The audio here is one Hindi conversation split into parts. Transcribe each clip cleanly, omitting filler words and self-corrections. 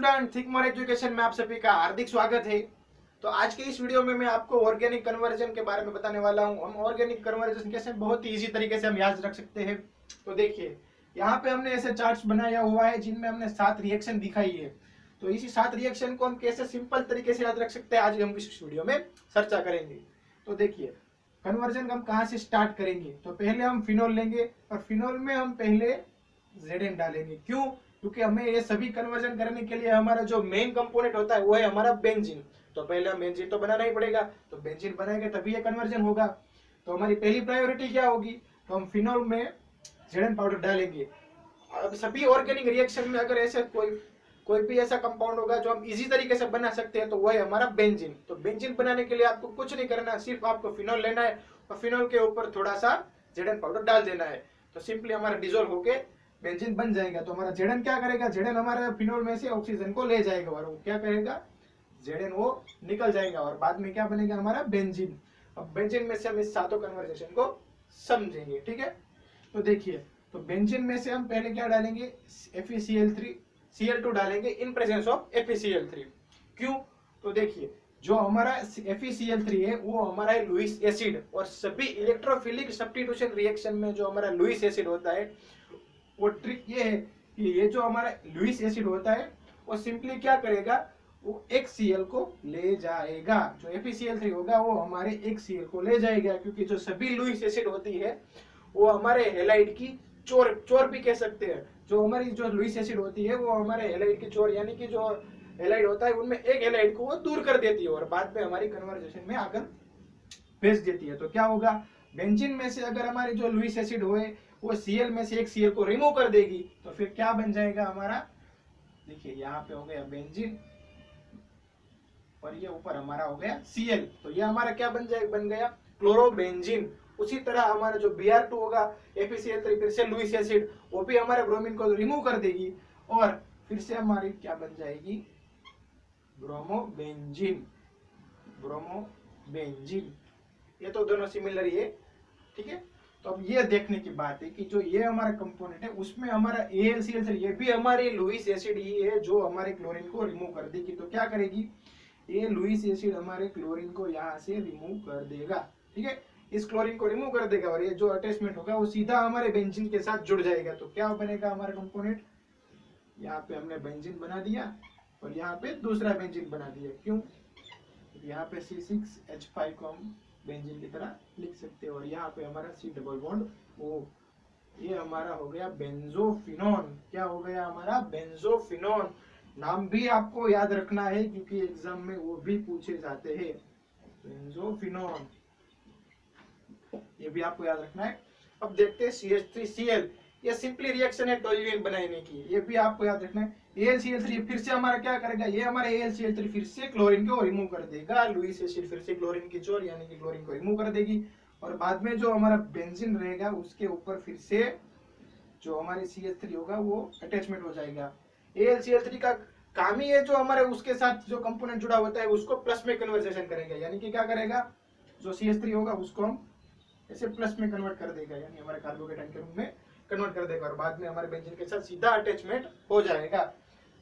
स्टूडेंट, थिंक मोर एजुकेशन में आप सभी का हार्दिक स्वागत है। तो आज के इस वीडियो में मैं आपको ऑर्गेनिक कन्वर्जन के बारे में बताने वाला हूं। हम ऑर्गेनिक कन्वर्जन कैसे बहुत ही इजी तरीके से हम याद रख सकते हैं। तो देखिए, यहाँ पे हमने ऐसे चार्ट्स बनाया हुआ है जिनमें हमने 7 रिएक्शन दिखाई है। तो इसी 7 रिएक्शन को हम कैसे सिंपल तरीके से याद रख सकते हैं, आज हम इस वीडियो में चर्चा करेंगे। तो देखिए, कन्वर्जन हम कहाँ से स्टार्ट करेंगे। तो पहले हम फिनोल लेंगे और फिनोल में हम पहले Zn डालेंगे। क्यों? क्योंकि हमें ये सभी कन्वर्जन करने के लिए हमारा जो मेन कंपोनेंट होता है वो है हमारा बेंजीन। तो पहले हम बेंजीन तो बनाना ही पड़ेगा, तो बेंजीन बनाएंगे तभी ये कन्वर्जन होगा। तो हमारी पहली प्रायोरिटी क्या होगी, तो हम फिनोल में Zn पाउडर डालेंगे। अब सभी ऑर्गेनिक रिएक्शन में अगर ऐसे कोई भी ऐसा कंपाउंड होगा जो हम इजी तरीके से बना सकते हैं तो वो है हमारा बेंजीन। तो बेंजीन बनाने के लिए आपको कुछ नहीं करना, सिर्फ आपको फिनोल लेना है और फिनोल के ऊपर थोड़ा सा Zn पाउडर डाल देना है। तो सिंपली हमारा डिजोल्व होके बेंजीन बन जाएगा। तो हमारा Zn क्या करेगा, Zn हमारे फिनोल में से ऑक्सीजन को ले जाएगा और वो क्या करेगा, Zn वो निकल जाएगा और बाद में क्या बनेगा हमारा बेंजीन। अब बेंजीन में से हम इस सातों कन्वर्जेशन को समझेंगे, ठीक है। तो देखिए, तो बेंजीन में से हम पहले क्या डालेंगे, FeCl3 Cl2 डालेंगे इन प्रेजेंस ऑफ FeCl3। क्यों? तो देखिए, जो हमारा FeCl3 है वो हमारा है लुईस एसिड, और सभी इलेक्ट्रोफिलिक सब्स्टिट्यूशन रिएक्शन में जो हमारा लुईस एसिड होता है वो ट्रिक ये है कि ये जो हमारा लुईस एसिड होता है वो सिंपली क्या करेगा, वो एक Cl को ले जाएगा। जो FeCl3 होगा वो हमारे एक Cl को ले जाएगा, क्योंकि जो सभी लुईस एसिड होती है वो हमारे हेलाइड की चोर भी कह सकते हैं। जो हमारी जो लुईस एसिड होती है वो हमारे हेलाइड की चोर, यानी कि जो हेलाइड होता है उनमें एक हेलाइड को वो दूर कर देती है और बाद में हमारी कन्वर्जेशन में आकर भेज देती है। तो क्या होगा, बेंजीन में से अगर हमारी जो लुईस एसिड होए वो Cl में से एक Cl को रिमूव कर देगी तो फिर क्या बन जाएगा हमारा, देखिए यहाँ पे हो गया बेंजीन और ये ऊपर हमारा हो गया Cl। तो ये हमारा क्या बन गया क्लोरोबेंजीन। उसी तरह हमारा जो Br2 होगा FeCl3 फिर से लुईस एसिड, वो भी हमारे ब्रोमीन को रिमूव कर देगी और फिर से हमारी क्या बन जाएगी ब्रोमोबेंजीन। ये तो दोनों सिमिलर ही है, ठीक है। तो अब ये देखने की बात है कि जो ये हमारा कंपोनेंट है उसमें हमारा AlCl3 ये भी हमारे लुईस एसिड ही है जो हमारे क्लोरीन को रिमूव कर देगी। तो क्या करेगी, ये लुईस एसिड हमारे क्लोरीन को यहाँ से रिमूव कर देगा, ठीक है। इस क्लोरीन को रिमूव कर देगा और ये जो अटैचमेंट होगा वो सीधा हमारे बेंजीन के साथ जुड़ जाएगा। तो क्या बनेगा हमारा कंपोनेंट, यहाँ पे हमने बेंजीन बना दिया और यहाँ पे दूसरा बेंजीन बना दिया। क्यों? यहाँ पे C6H5 को हम बेंजीन की तरह लिख सकते हैं और यहाँ पे हमारा C डबल बॉन्ड O, ये हमारा हो गया बेंजोफिनोन। क्या हो गया हमारा बेंजोफिनोन। नाम भी आपको याद रखना है क्योंकि एग्जाम में वो भी पूछे जाते हैं, बेंजोफिनोन, ये भी आपको याद रखना है। अब देखते हैं CH3Cl, ये सिंपली रिएक्शन है टोल्यूइन बनाने की, ये भी आपको याद रखना है। AlCl3 फिर से हमारा क्या करेगा, ये हमारा AlCl3 फिर से क्लोरीन को रिमूव कर देगा। लुईस एसिड फिर से क्लोरीन की चोर यानी कि क्लोरीन को रिमूव कर देगी और बाद में जो हमारा बेंजीन रहेगा उसके ऊपर फिर से जो हमारी CH3 होगा वो अटैचमेंट हो जाएगा। AlCl3 का काम ही है जो हमारे उसके साथ जो कंपोनेंट जुड़ा होता है उसको प्लस में कन्वर्जेशन करेगा, यानी कि क्या करेगा, जो CH3 होगा उसको हम ऐसे प्लस में कन्वर्ट कर देगा, यानी हमारे कार्बोकेटाइन के रूप में कन्वर्ट कर देगा और बाद में हमारे बेंजीन के साथ सीधा अटैचमेंट हो जाएगा।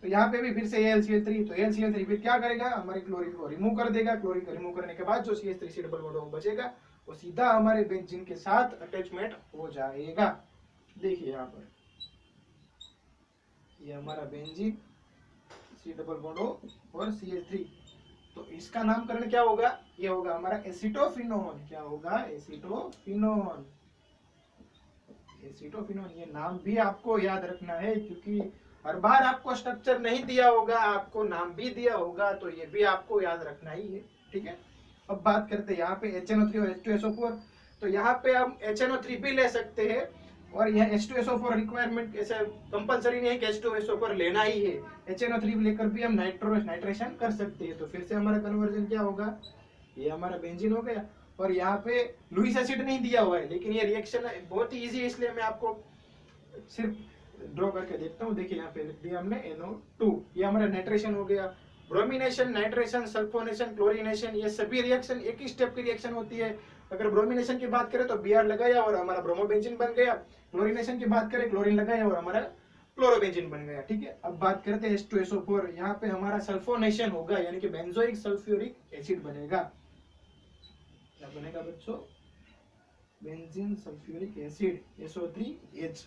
तो यहाँ पे भी फिर से AlCl3, तो AlCl3 फिर क्या करेगा, हमारे क्लोरीन को रिमूव कर देगा। क्लोरीन को रिमूव करने के बाद जो CH3 डबल बॉन्ड बचेगा वो सीधा हमारे बेंजीन के साथ अटैचमेंट हो जाएगा। देखिए यहाँ पर ये हमारा benzene, C double bond O और CH3, तो इसका नामकरण क्या होगा, ये होगा हमारा एसिटोफिनोन। क्या होगा, एसिटोफिनोन। ये नाम भी आपको याद रखना है क्योंकि हर बार आपको स्ट्रक्चर नहीं दिया होगा, आपको नाम भी दिया होगा, तो ये भी आपको याद रखना ही है, ठीक है। अब बात करते हैं यहाँ पे HNO3 और H2SO4। तो यहाँ पे हम HNO3 भी ले सकते हैं और यह H2SO4 रिक्वायरमेंट ऐसे कंपलसरी नहीं है कि H2SO4 लेना ही है, HNO3 लेकर भी हम नाइट्रेशन कर सकते हैं। तो फिर से हमारा कन्वर्जन क्या होगा, ये हमारा बेंजीन हो गया और यहाँ पे लुईस एसिड नहीं दिया हुआ है, लेकिन ये रिएक्शन बहुत ही इजी है इसलिए मैं आपको सिर्फ ड्रॉ करके देखता हूँ। देखिए यहाँ पे लिख दिया हमने NO2, ये हमारा नाइट्रेशन हो गया। ब्रोमिनेशन, नाइट्रेशन, सल्फोनेशन, क्लोरीनेशन, ये सभी रिएक्शन एक ही स्टेप की रिएक्शन होती है। अगर ब्रोमिनेशन की बात करें तो Br लगाया और हमारा ब्रोमोबेंजीन बन गया। क्लोरीनेशन की बात करें, क्लोरीन लगाया और हमारा क्लोरोबेंजीन बन गया। ठीक है, अब बात करते हैं H2SO4। यहाँ पे हमारा सल्फोनेशन होगा, यानी कि बेंजोइक सल्फ्यूरिक एसिड बनेगा। क्या बनेगा बच्चों? Benzene sulphuric acid SO3H।